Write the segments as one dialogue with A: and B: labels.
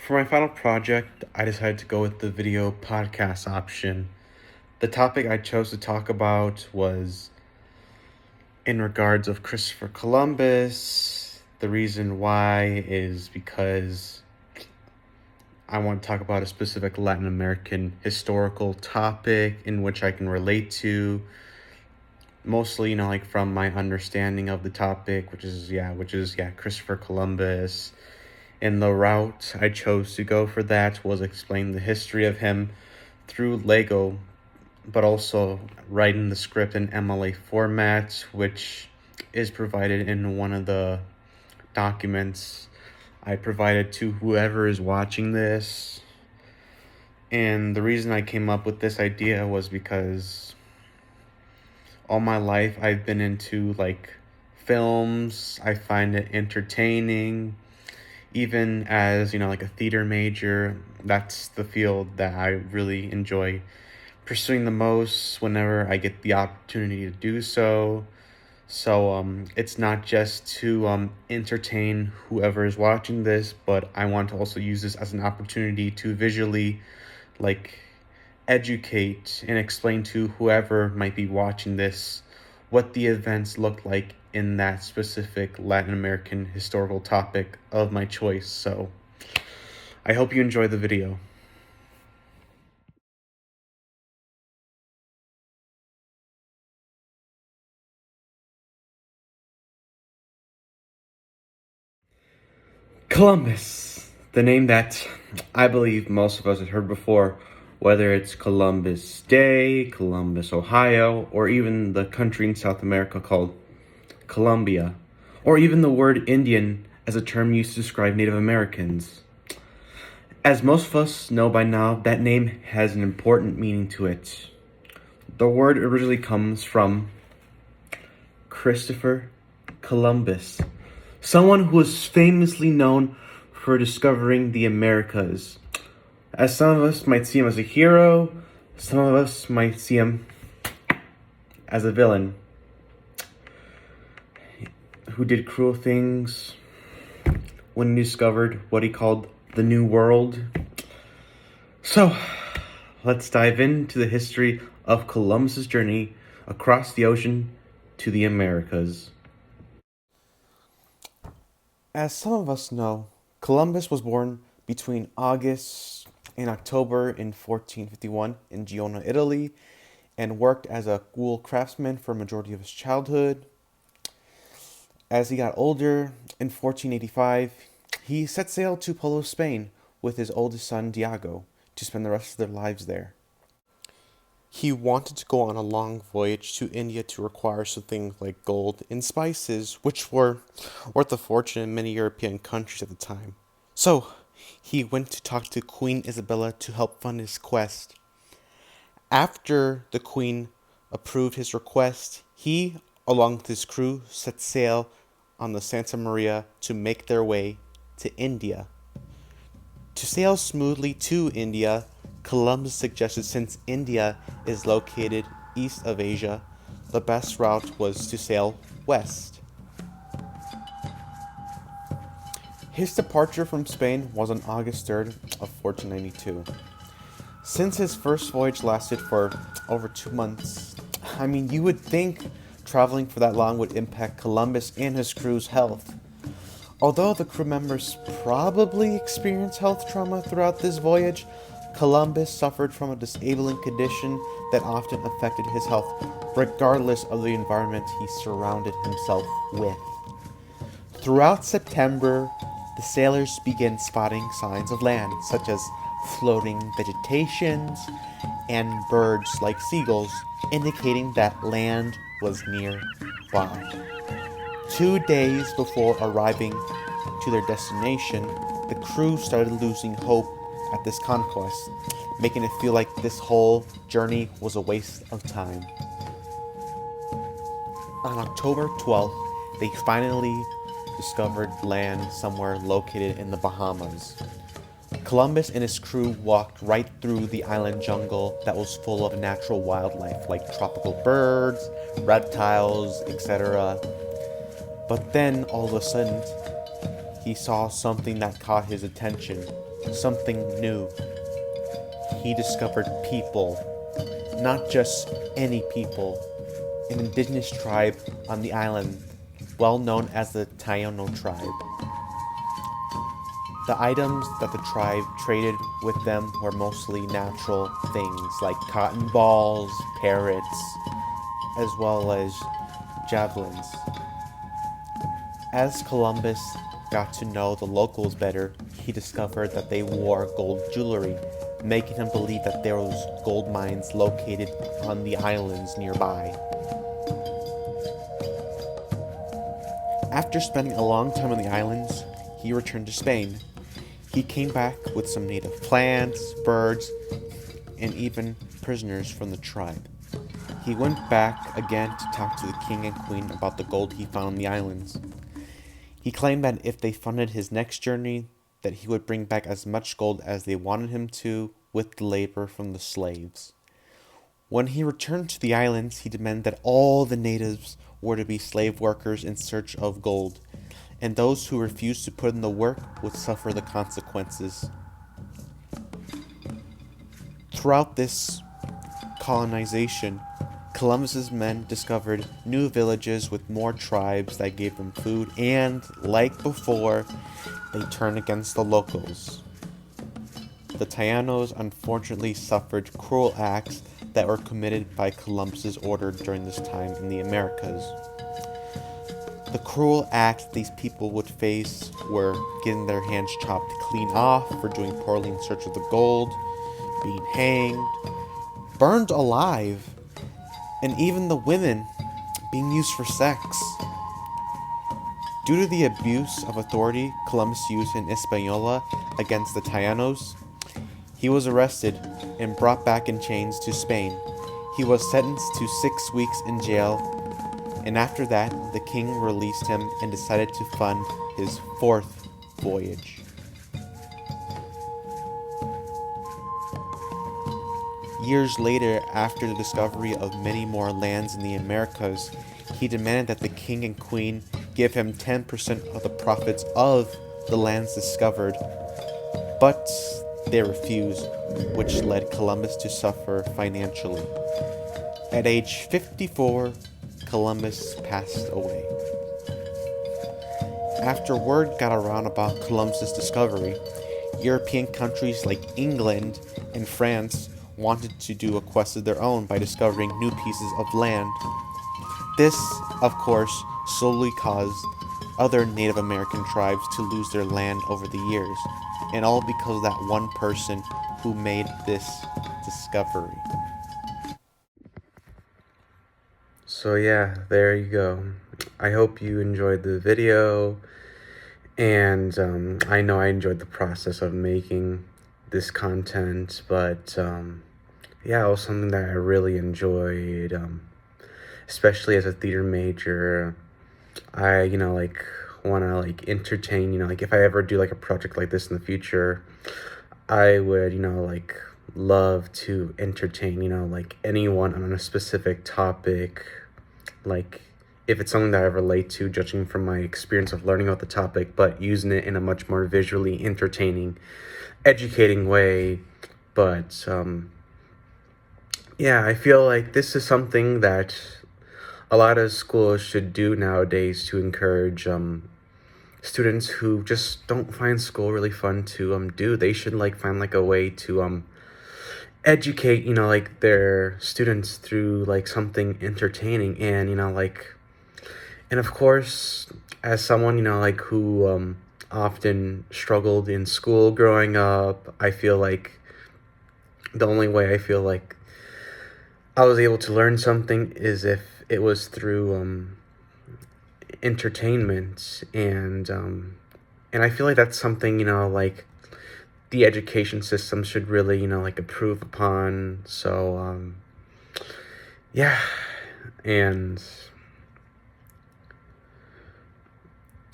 A: For my final project, I decided to go with the video podcast option. The topic I chose to talk about was in regards of Christopher Columbus. The reason why is because I want to talk about a specific Latin American historical topic in which I can relate to. Mostly, like from my understanding of the topic, which is Christopher Columbus. And the route I chose to go for that was explain the history of him through Lego, but also writing the script in MLA format, which is provided in one of the documents I provided to whoever is watching this. And the reason I came up with this idea was because all my life I've been into films. I find it entertaining. Even as, like a theater major, that's the field that I really enjoy pursuing the most whenever I get the opportunity to do so. So it's not just to entertain whoever is watching this, but I want to also use this as an opportunity to visually educate and explain to whoever might be watching this what the events look like in that specific Latin American historical topic of my choice. So I hope you enjoy the video. Columbus, the name that I believe most of us have heard before, whether it's Columbus Day, Columbus, Ohio, or even the country in South America called Colombia, or even the word Indian as a term used to describe Native Americans. As most of us know by now, that name has an important meaning to it. The word originally comes from Christopher Columbus, someone who was famously known for discovering the Americas. As some of us might see him as a hero, some of us might see him as a villain who did cruel things when he discovered what he called the New World. So, let's dive into the history of Columbus's journey across the ocean to the Americas. As some of us know, Columbus was born between August and October in 1451 in Genoa, Italy, and worked as a wool craftsman for a majority of his childhood. As he got older, in 1485, he set sail to Polo, Spain, with his oldest son, Diego, to spend the rest of their lives there. He wanted to go on a long voyage to India to acquire some things like gold and spices, which were worth a fortune in many European countries at the time. So, he went to talk to Queen Isabella to help fund his quest. After the Queen approved his request, he, along with his crew, set sail on the Santa Maria to make their way to India. To sail smoothly to India, Columbus suggested, since India is located east of Asia, the best route was to sail west. His departure from Spain was on August 3rd of 1492. Since his first voyage lasted for over 2 months, you would think traveling for that long would impact Columbus and his crew's health. Although the crew members probably experienced health trauma throughout this voyage, Columbus suffered from a disabling condition that often affected his health, regardless of the environment he surrounded himself with. Throughout September, the sailors began spotting signs of land, such as floating vegetations and birds like seagulls, indicating that land was nearby. 2 days before arriving to their destination, the crew started losing hope at this conquest, making it feel like this whole journey was a waste of time. On October 12th, they finally discovered land somewhere located in the Bahamas. Columbus and his crew walked right through the island jungle that was full of natural wildlife like tropical birds, reptiles, etc. But then, all of a sudden, he saw something that caught his attention. something new. He discovered people, not just any people, an indigenous tribe on the island, well known as the Taino tribe. The items that the tribe traded with them were mostly natural things like cotton balls, parrots, as well as javelins. As Columbus got to know the locals better, he discovered that they wore gold jewelry, making him believe that there was gold mines located on the islands nearby. After spending a long time on the islands, he returned to Spain. He came back with some native plants, birds, and even prisoners from the tribe. He went back again to talk to the king and queen about the gold he found on the islands. He claimed that if they funded his next journey, that he would bring back as much gold as they wanted him to with the labor from the slaves. When he returned to the islands, he demanded that all the natives were to be slave workers in search of gold, and those who refused to put in the work would suffer the consequences. Throughout this colonization, Columbus's men discovered new villages with more tribes that gave them food, and, like before, they turned against the locals. The Tainos unfortunately suffered cruel acts that were committed by Columbus's order during this time in the Americas. The cruel acts these people would face were getting their hands chopped clean off for doing poorly in search of the gold, being hanged, burned alive, and even the women being used for sex. Due to the abuse of authority Columbus used in Hispaniola against the Tainos, he was arrested and brought back in chains to Spain. He was sentenced to 6 weeks in jail, and after that, the king released him and decided to fund his 4th voyage. Years later, after the discovery of many more lands in the Americas, he demanded that the king and queen give him 10% of the profits of the lands discovered, but they refused, which led Columbus to suffer financially. At age 54, Columbus passed away. After word got around about Columbus's discovery, European countries like England and France wanted to do a quest of their own by discovering new pieces of land. This, of course, slowly caused other Native American tribes to lose their land over the years, and all because of that one person who made this discovery. So yeah, there you go. I hope you enjoyed the video, and I know I enjoyed the process of making this content, but yeah, it was something that I really enjoyed, especially as a theater major. I, want to, entertain, if I ever do, a project like this in the future, I would, love to entertain, anyone on a specific topic, if it's something that I relate to, judging from my experience of learning about the topic, but using it in a much more visually entertaining, educating way. But, yeah, I feel like this is something that a lot of schools should do nowadays to encourage students who just don't find school really fun to do. They should find a way to educate their students through something entertaining, and and of course, as someone who often struggled in school growing up, I feel like the only way I feel like I was able to learn something is if it was through entertainment, and I feel like that's something the education system should really improve upon. So yeah, and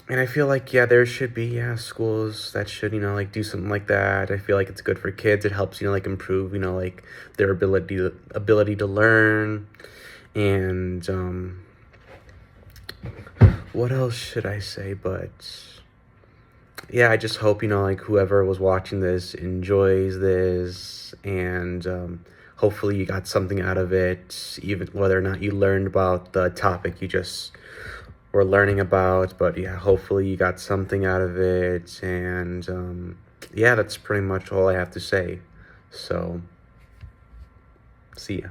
A: I feel like there should be schools that should do something like that. I feel like it's good for kids. It helps improve their ability to learn. And what else should I say? But yeah, I just hope, like whoever was watching this enjoys this, and hopefully you got something out of it, even whether or not you learned about the topic you just were learning about. But yeah, hopefully you got something out of it, and yeah, that's pretty much all I have to say. So, see ya.